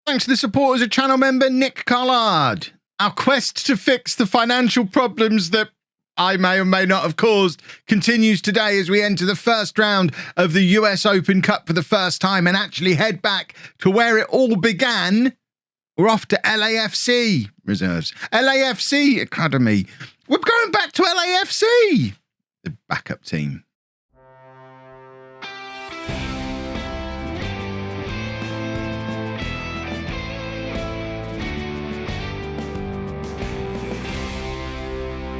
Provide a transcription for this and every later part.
Thanks to the supporters of channel member Nick Collard. Our quest to fix the financial problems that I may or may not have caused continues today as we enter the first round of the US Open Cup for the first time and actually head back to where it all began. We're off to LAFC reserves. LAFC Academy. We're going back to LAFC, the backup team.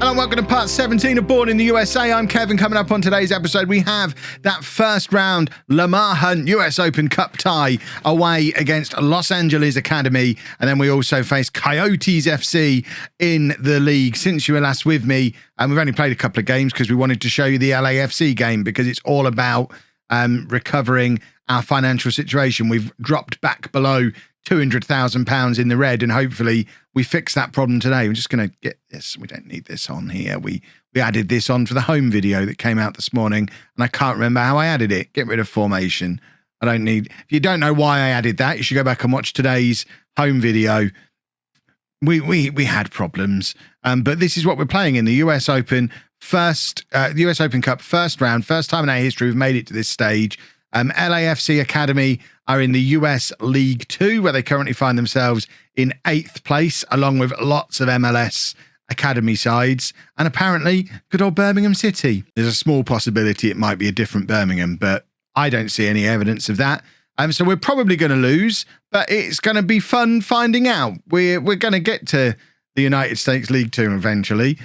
Hello and welcome to part 17 of Bourne in the USA. I'm Kevin. Coming up on today's episode, we have that first round Lamar Hunt US Open Cup tie away against Los Angeles Academy. And then we also face Coyotes FC in the league. Since you were last with me, and we've only played a couple of games because we wanted to show you the LAFC game because it's all about recovering our financial situation. We've dropped back below £200,000 in the red, and hopefully we fix that problem today. We're just going to get this. We don't need this on here. We added this on for the home video that came out this morning, and I can't remember how I added it. Get rid of formation. I don't need. If you don't know why I added that, you should go back and watch today's home video. We had problems, but this is what we're playing in the US Open the US Open Cup first round. First time in our history we've made it to this stage. LAFC Academy are in the US League 2, where they currently find themselves in 8th place, along with lots of MLS Academy sides, and apparently good old Birmingham City. There's a small possibility it might be a different Birmingham, but I don't see any evidence of that. So we're probably going to lose, but it's going to be fun finding out. We're going to get to the United States League 2 eventually.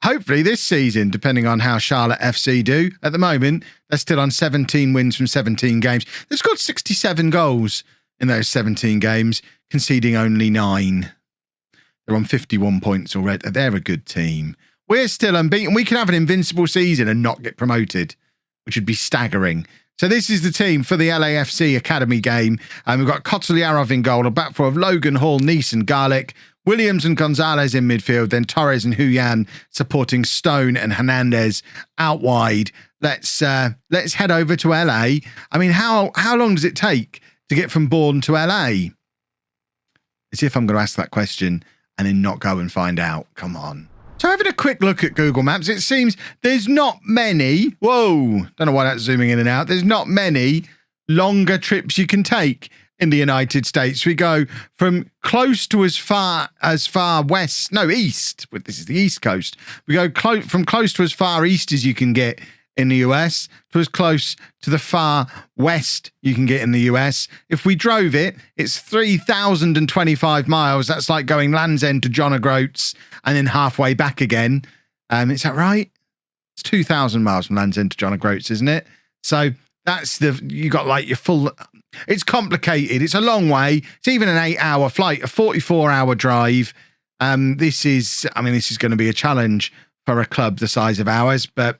Hopefully this season, depending on how Charlotte FC do. At the moment, they're still on 17 wins from 17 games. They've scored 67 goals in those 17 games, conceding only 9. They're on 51 points already. They're a good team. We're still unbeaten. We can have an invincible season and not get promoted, which would be staggering. So this is the team for the LAFC Academy game. We've got Kotlярov in goal, a back four of Logan, Hall, Neese and Garlic, Williams and Gonzalez in midfield, then Torres and Huyan supporting Stone and Hernandez out wide. Let's head over to LA. I mean, how long does it take to get from Bourne to LA? As if I'm going to ask that question and then not go and find out. Come on. So having a quick look at Google Maps, it seems there's not many. Whoa, don't know why that's zooming in and out. There's not many longer trips you can take in the United States. We go from close to as far west, no, east. This is the East Coast. We go from close to as far east as you can get in the US to as close to the far west you can get in the US. If we drove it, it's 3,025 miles. That's like going Land's End to John O'Groats and then halfway back again. Is that right? It's 2,000 miles from Land's End to John O'Groats, isn't it? So that's you got like your full. It's complicated. It's a long way. It's even an 8-hour flight, a 44-hour drive. This is going to be a challenge for a club the size of ours, but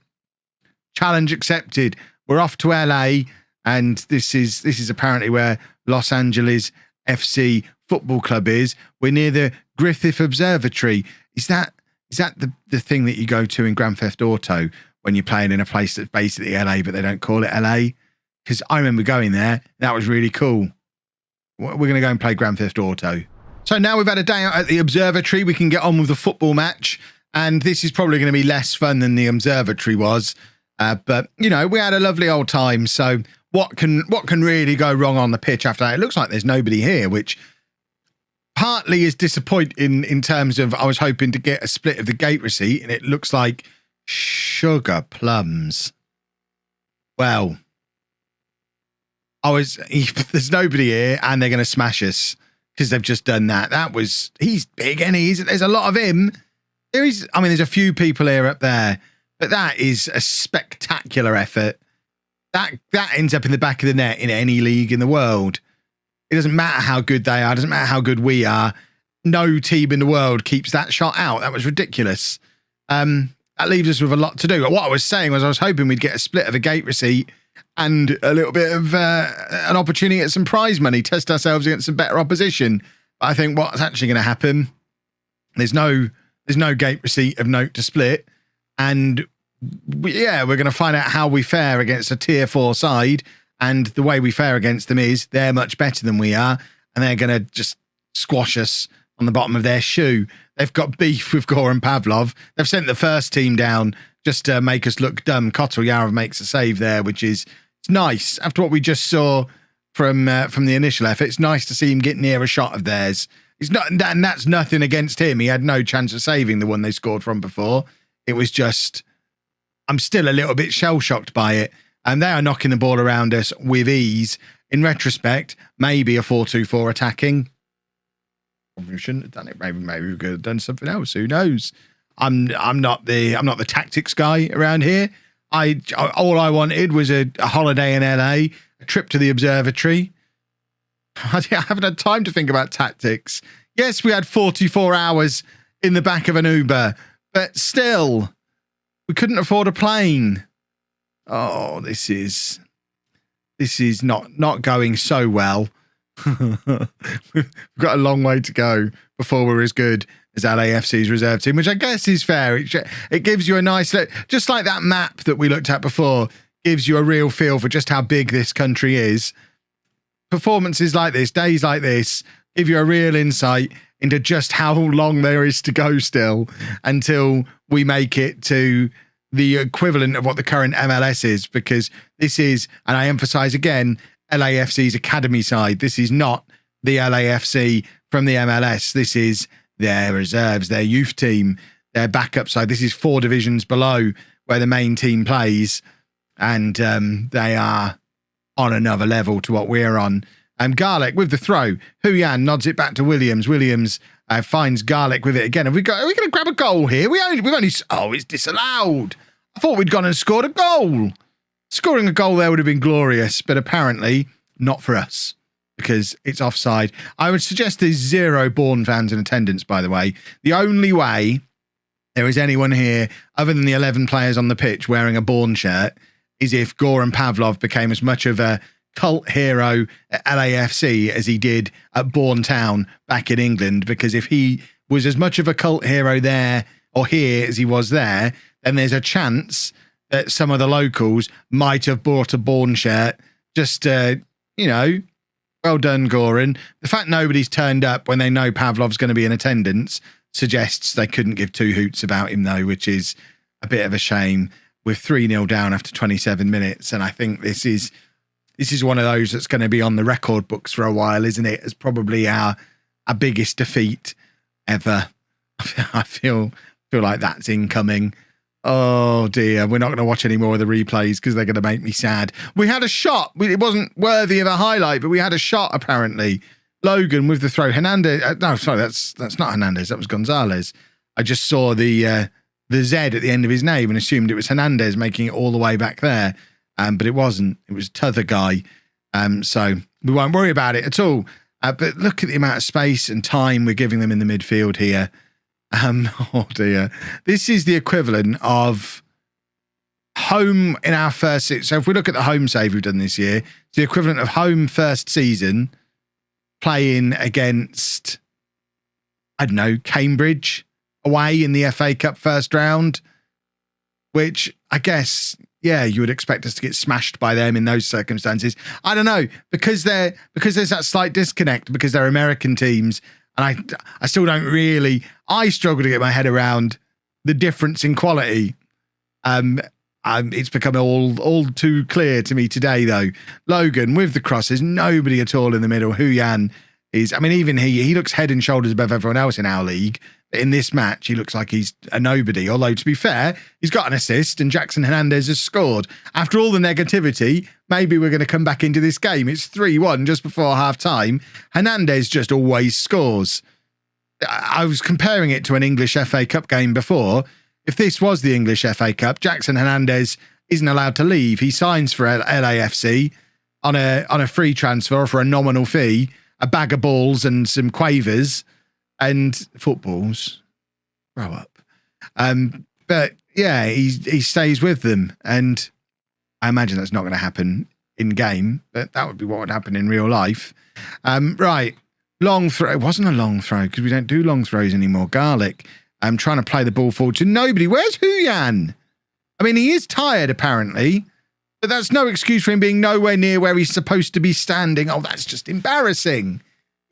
challenge accepted. We're off to LA, and this is apparently where Los Angeles FC Football Club is. We're near the Griffith Observatory. Is that the thing that you go to in Grand Theft Auto when you're playing in a place that's basically LA, but they don't call it LA? Because I remember going there. That was really cool. We're going to go and play Grand Theft Auto. So now we've had a day out at the observatory, we can get on with the football match. And this is probably going to be less fun than the observatory was. But, you know, we had a lovely old time. So what can really go wrong on the pitch after that? It looks like there's nobody here, which partly is disappointing in terms of I was hoping to get a split of the gate receipt, and it looks like sugar plums. Well, there's nobody here, and they're going to smash us because they've just done that. He's big, and there's a lot of him. There's a few people here up there, but that is a spectacular effort. That ends up in the back of the net in any league in the world. It doesn't matter how good they are. It doesn't matter how good we are. No team in the world keeps that shot out. That was ridiculous. That leaves us with a lot to do. What I was saying was I was hoping we'd get a split of a gate receipt and a little bit of an opportunity at some prize money, test ourselves against some better opposition. But I think what's actually going to happen, there's no gate receipt of note to split. And we're going to find out how we fare against a tier 4 side. And the way we fare against them is they're much better than we are. and they're going to just squash us on the bottom of their shoe. They've got beef with Goran Pavlov. They've sent the first team down just to make us look dumb. Koteljárov makes a save there, which is it's nice. After what we just saw from the initial effort, it's nice to see him get near a shot of theirs. It's not, and that's nothing against him. He had no chance of saving the one they scored from before. It was just, I'm still a little bit shell-shocked by it. And they are knocking the ball around us with ease. In retrospect, maybe a 4-2-4 attacking. We shouldn't have done it. Maybe we could have done something else. Who knows? I'm not the tactics guy around here. All I wanted was a holiday in LA, a trip to the observatory. I haven't had time to think about tactics. Yes, we had 44 hours in the back of an Uber, but still, we couldn't afford a plane. Oh, this is not going so well. We've got a long way to go before we're as good as LAFC's reserve team, which I guess is fair. It gives you a nice look, just like that map that we looked at before, gives you a real feel for just how big this country is. Performances like this, days like this, give you a real insight into just how long there is to go still until we make it to the equivalent of what the current MLS is, because this is, and I emphasize again, LAFC's academy side. This is not the LAFC from the MLS. This is their reserves, their youth team, their backup side. This is 4 divisions below where the main team plays, and they are on another level to what we're on. Garlic with the throw. Huyan nods it back to Williams. Williams finds Garlic with it again. Are we going to grab a goal here? It's disallowed. I thought we'd gone and scored a goal. Scoring a goal there would have been glorious, but apparently not for us because it's offside. I would suggest there's 0 Bourne fans in attendance, by the way. The only way there is anyone here other than the 11 players on the pitch wearing a Bourne shirt is if Goran Pavlov became as much of a cult hero at LAFC as he did at Bourne Town back in England, because if he was as much of a cult hero there or here as he was there, then there's a chance that some of the locals might have bought a Bourne shirt just well done, Goran. The fact nobody's turned up when they know Pavlov's going to be in attendance suggests they couldn't give 2 hoots about him, though, which is a bit of a shame. We're 3-0 down after 27 minutes, and I think this is one of those that's going to be on the record books for a while, isn't it? As probably our biggest defeat ever. I feel like that's incoming. Oh dear, we're not going to watch any more of the replays because they're going to make me sad. We had a shot. It wasn't worthy of a highlight, but we had a shot apparently. Logan with the throw. Hernandez. No, sorry, that's not Hernandez. That was Gonzalez. I just saw the Z at the end of his name and assumed it was Hernandez making it all the way back there. But it wasn't. It was t'other guy. So we won't worry about it at all. But look at the amount of space and time we're giving them in the midfield here. Oh dear. This is the equivalent of home in our first season. So if we look at the home save we've done this year, it's the equivalent of home first season playing against, I don't know, Cambridge away in the FA Cup first round, which I guess, yeah, you would expect us to get smashed by them in those circumstances. I don't know, because there's that slight disconnect because they're American teams. And I still don't really, I struggle to get my head around the difference in quality. It's become all too clear to me today, though. Logan with the crosses, nobody at all in the middle. Huyan is, I mean, even he looks head and shoulders above everyone else in our league. But in this match, he looks like he's a nobody. Although, to be fair, he's got an assist and Jackson Hernandez has scored. After all the negativity, maybe we're going to come back into this game. It's 3-1 just before half-time. Hernandez just always scores. I was comparing it to an English FA Cup game before. If this was the English FA Cup, Jackson Hernandez isn't allowed to leave. He signs for LAFC on a free transfer for a nominal fee, a bag of balls and some quavers. And footballs, grow up. But yeah, he stays with them. And I imagine that's not going to happen in game, but that would be what would happen in real life. Right. Long throw. It wasn't a long throw because we don't do long throws anymore. Garlic. I'm trying to play the ball forward to nobody. Where's Huyan? I mean, he is tired apparently, but that's no excuse for him being nowhere near where he's supposed to be standing. Oh, that's just embarrassing.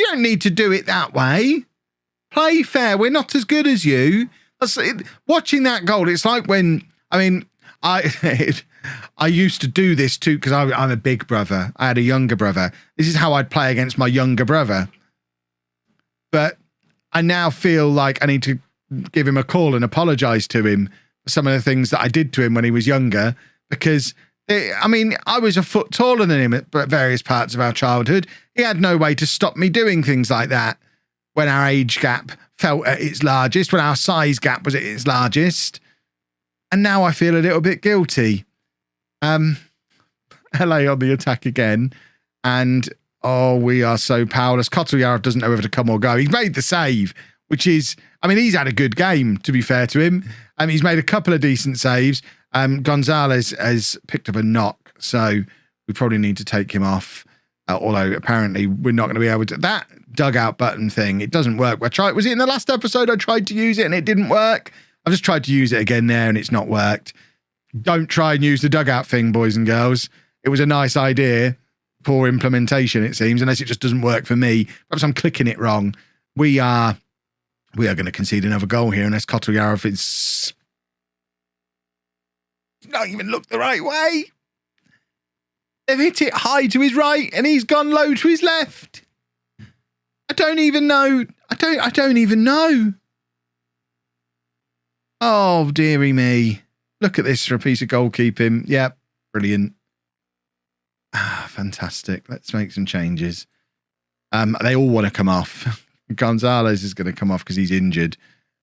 You don't need to do it that way. Play fair. We're not as good as you. Watching that goal, it's like when, I used to do this too because I'm a big brother. I had a younger brother. This is how I'd play against my younger brother. But I now feel like I need to give him a call and apologise to him for some of the things that I did to him when he was younger because, I was a foot taller than him at various parts of our childhood. He had no way to stop me doing things like that when our age gap felt at its largest, when our size gap was at its largest. And now I feel a little bit guilty. LA on the attack again. And, we are so powerless. Kotoyarov doesn't know whether to come or go. He's made the save, which is, he's had a good game, to be fair to him. He's made a couple of decent saves. Gonzalez has picked up a knock, so we probably need to take him off. Although apparently we're not going to be able to. That dugout button thing, it doesn't work. Was it in the last episode I tried to use it and it didn't work? I've just tried to use it again there and it's not worked. Don't try and use the dugout thing, boys and girls. It was a nice idea. Poor implementation, it seems, unless it just doesn't work for me. Perhaps I'm clicking it wrong. We are going to concede another goal here unless Kotoyarov is not even looked the right way. They've hit it high to his right and he's gone low to his left. I don't even know. I don't even know. Oh, dearie me. Look at this for a piece of goalkeeping. Yep, brilliant. Fantastic. Let's make some changes. They all want to come off. Gonzalez is going to come off because he's injured.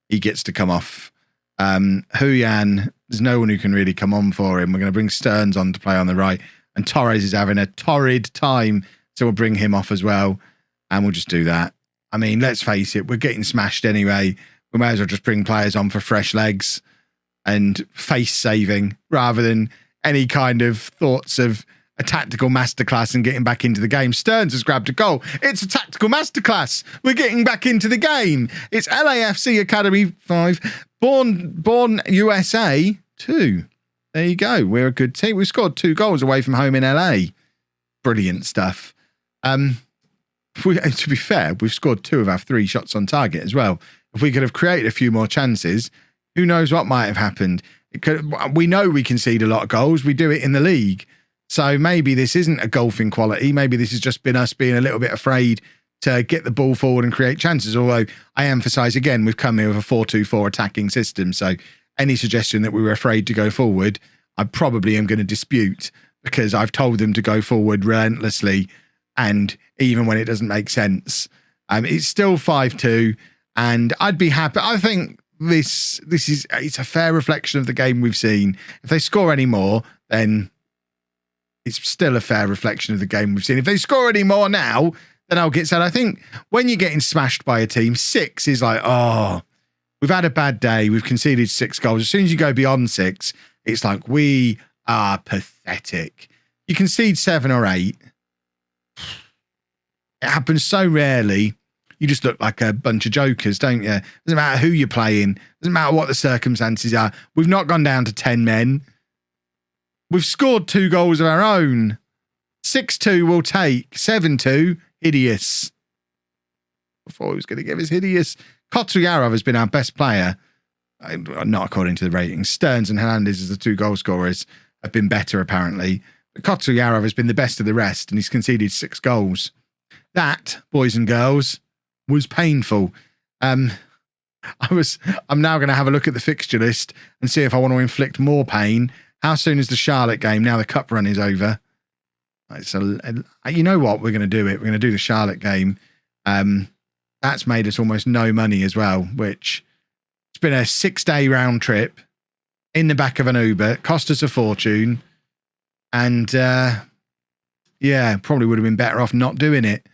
He gets to come off. Huyan, there's no one who can really come on for him. We're going to bring Stearns on to play on the right. And Torres is having a torrid time. So we'll bring him off as well. And we'll just do that. Let's face it. We're getting smashed anyway. We may as well just bring players on for fresh legs and face saving rather than any kind of thoughts of a tactical masterclass and getting back into the game. Stearns has grabbed a goal. It's a tactical masterclass. We're getting back into the game. It's LAFC Academy 5, Bourne USA 2. There you go. We're a good team. We've scored 2 goals away from home in LA. Brilliant stuff. To be fair, we've scored 2 of our 3 shots on target as well. If we could have created a few more chances, who knows what might have happened. We know we concede a lot of goals. We do it in the league. So maybe this isn't a golfing quality. Maybe this has just been us being a little bit afraid to get the ball forward and create chances. Although I emphasise again, we've come here with a 4-2-4 attacking system. So any suggestion that we were afraid to go forward, I probably am going to dispute because I've told them to go forward relentlessly. And even when it doesn't make sense, it's still 5-2 and I'd be happy. I think it's a fair reflection of the game we've seen. If they score any more, then it's still a fair reflection of the game we've seen. If they score any more now, then I'll get sad. I think when you're getting smashed by a team, 6 is like, we've had a bad day. We've conceded 6 goals. As soon as you go beyond 6, it's like, we are pathetic. You concede 7 or 8. It happens so rarely. You just look like a bunch of jokers, don't you? Doesn't matter who you're playing. Doesn't matter what the circumstances are. We've not gone down to 10 men. We've scored 2 goals of our own. 6-2 we'll take. 7-2, hideous. I thought he was going to give us hideous. Kotoyarov has been our best player. Not according to the ratings. Stearns and Hernandez as the 2 goal scorers have been better, apparently. But Kotoyarov has been the best of the rest, and he's conceded 6 goals. That, boys and girls, was painful. I'm now going to have a look at the fixture list and see if I want to inflict more pain. How soon is the Charlotte game? Now the cup run is over. You know what? We're going to do it. We're going to do the Charlotte game. That's made us almost no money as well, which it's been a 6-day round trip in the back of an Uber. It cost us a fortune. And probably would have been better off not doing it.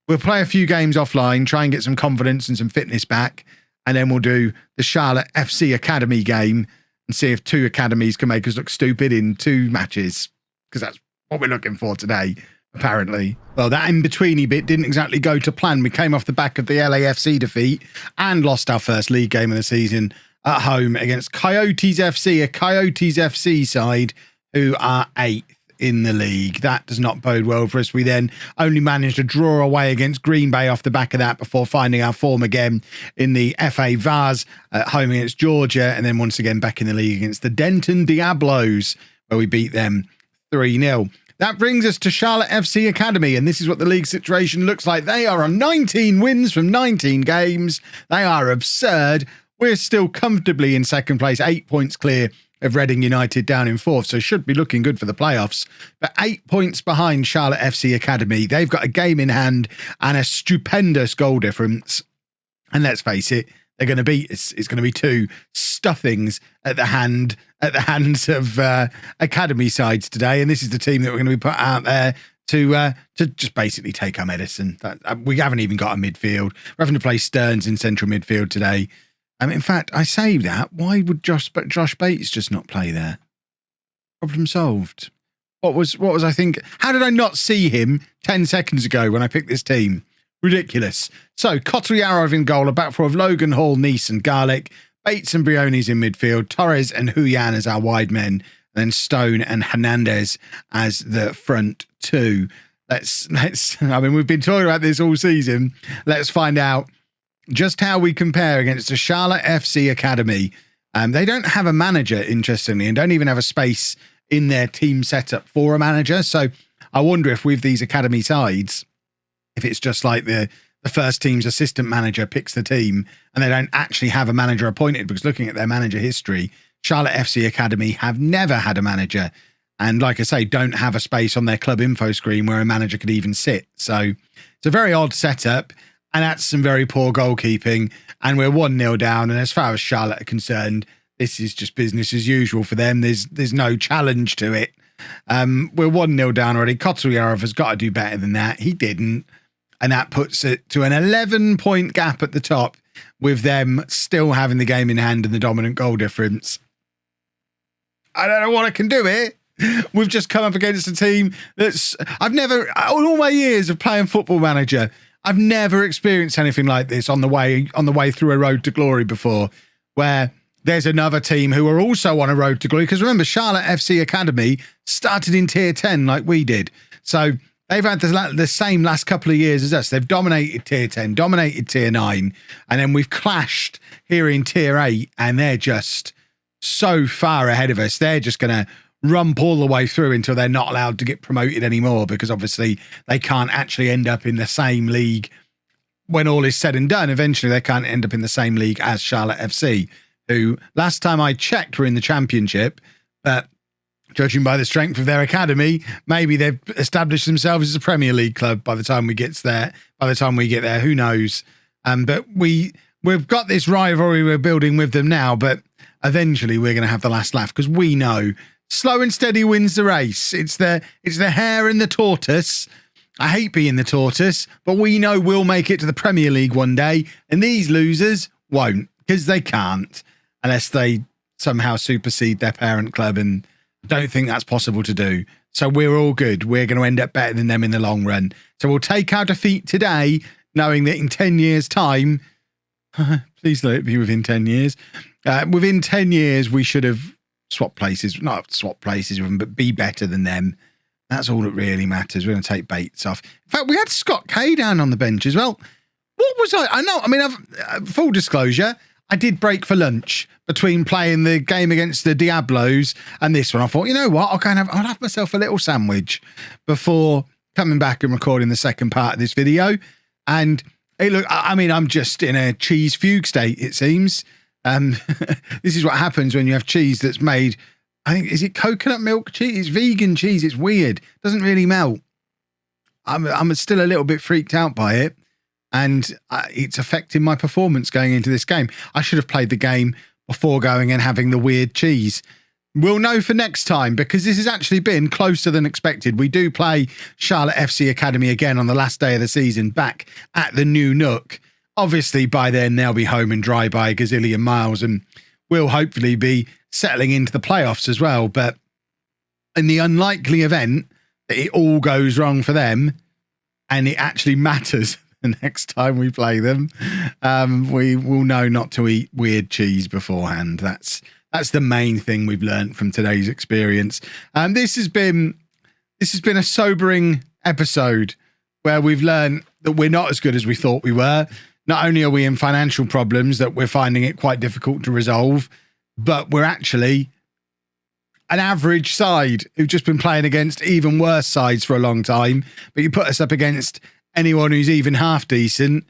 We'll play a few games offline, try and get some confidence and some fitness back, and then we'll do the Charlotte FC Academy game and see if 2 academies can make us look stupid in 2 matches, because that's what we're looking for today, apparently. Well, that in-betweeny bit didn't exactly go to plan. We came off the back of the LAFC defeat and lost our first league game of the season at home against Coyotes FC, a Coyotes FC side who are 8th in the league. That does not bode well for us. We then only managed to draw away against Green Bay off the back of that before finding our form again in the FA Vase at home against Georgia, and then once again back in the league against the Denton Diablos, where we beat them 3-0. That brings us to Charlotte FC Academy, and this is what the league situation looks like. They are on 19 wins from 19 games. They are absurd. We're still comfortably in second place, 8 points clear of Reading United down in fourth, so should be looking good for the playoffs. But 8 points behind Charlotte FC Academy. They've got a game in hand and a stupendous goal difference. And let's face it, they're going to beat us. It's going to be 2 stuffings at the hands of academy sides today. And this is the team that we're going to be put out there to just basically take our medicine. We haven't even got a midfield. We're having to play Stearns in central midfield today. In fact, I say that, why would Josh Bates just not play there? Problem solved. What was I think? How did I not see him 10 seconds ago when I picked this team? Ridiculous. So, Kotriarov in goal, a back four of Logan, Hall, Neese and Garlic, Bates and Briones in midfield, Torres and Huyan as our wide men, and then Stone and Hernandez as the front two. Let's we've been talking about this all season. Let's find out just how we compare against the Charlotte FC Academy. They don't have a manager, interestingly, and don't even have a space in their team setup for a manager. So I wonder if with these academy sides, if it's just like the first team's assistant manager picks the team and they don't actually have a manager appointed, because looking at their manager history, Charlotte FC Academy have never had a manager. And like I say, don't have a space on their club info screen where a manager could even sit. So it's a very odd setup. And that's some very poor goalkeeping. And we're 1-0 down. And as far as Charlotte are concerned, this is just business as usual for them. There's no challenge to it. We're 1-0 down already. Kotriarov has got to do better than that. He didn't. And that puts it to an 11-point gap at the top, with them still having the game in hand and the dominant goal difference. I don't know what I can do here. We've just come up against a team that's... all my years of playing Football Manager, I've never experienced anything like this on the way through a road to glory before, where there's another team who are also on a road to glory. Because remember, Charlotte FC Academy started in Tier 10 like we did. So they've had the same last couple of years as us. They've dominated Tier 10, dominated Tier 9, and then we've clashed here in Tier 8, and they're just so far ahead of us. They're just going to rump all the way through until they're not allowed to get promoted anymore, because obviously they can't actually end up in the same league when all is said and done. Eventually they can't end up in the same league as Charlotte FC, who last time I checked were in the Championship, but judging by the strength of their academy, maybe they've established themselves as a Premier League club by the time we get there. Who knows? But we've got this rivalry we're building with them now, but eventually we're going to have the last laugh, because we know slow and steady wins the race. It's the hare and the tortoise. I hate being the tortoise, but we know we'll make it to the Premier League one day, and these losers won't, because they can't, unless they somehow supersede their parent club, and I don't think that's possible to do. So we're all good. We're going to end up better than them in the long run. So we'll take our defeat today, knowing that in 10 years' time, please let it be within 10 years, within 10 years we should have not swap places with them, but be better than them. That's all that really matters. We're going to take Bates off. In fact, we had Scott Kay down on the bench as well. What was full disclosure, I did break for lunch between playing the game against the Diablos and this one. I thought, you know what, I'll have myself a little sandwich before coming back and recording the second part of this video. And I'm just in a cheese fugue state, it seems. This is what happens when you have cheese that's made, I think, is it coconut milk cheese? It's vegan cheese. It's weird. Doesn't really melt. I'm still a little bit freaked out by it, and it's affecting my performance going into this game. I should have played the game before going and having the weird cheese. We'll know for next time, because this has actually been closer than expected. We do play Charlotte FC Academy again on the last day of the season back at the New Nook. Obviously, by then, they'll be home and dry by a gazillion miles, and we'll hopefully be settling into the playoffs as well. But in the unlikely event that it all goes wrong for them and it actually matters the next time we play them, we will know not to eat weird cheese beforehand. That's the main thing we've learned from today's experience. This has been This has been a sobering episode where we've learned that we're not as good as we thought we were. Not only are we in financial problems that we're finding it quite difficult to resolve, but we're actually an average side who've just been playing against even worse sides for a long time. But you put us up against anyone who's even half decent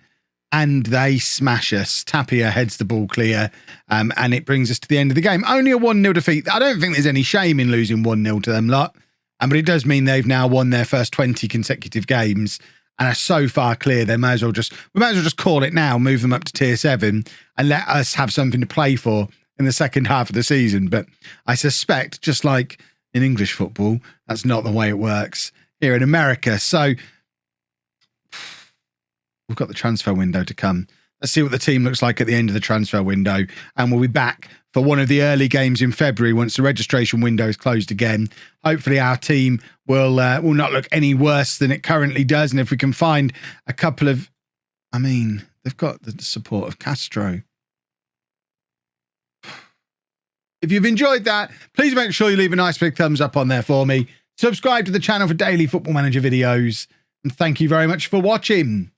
and they smash us. Tapia heads the ball clear, and it brings us to the end of the game. Only a 1-0 defeat. I don't think there's any shame in losing 1-0 to them lot. But it does mean they've now won their first 20 consecutive games and are so far clear. We might as well just call it now, move them up to tier 7 and let us have something to play for in the second half of the season. But I suspect, just like in English football, that's not the way it works here in America. So we've got the transfer window to come. Let's see what the team looks like at the end of the transfer window. And we'll be back for one of the early games in February once the registration window is closed again. Hopefully our team will not look any worse than it currently does. And if we can find a couple of... I mean, they've got the support of Castro. If you've enjoyed that, please make sure you leave a nice big thumbs up on there for me. Subscribe to the channel for daily Football Manager videos. And thank you very much for watching.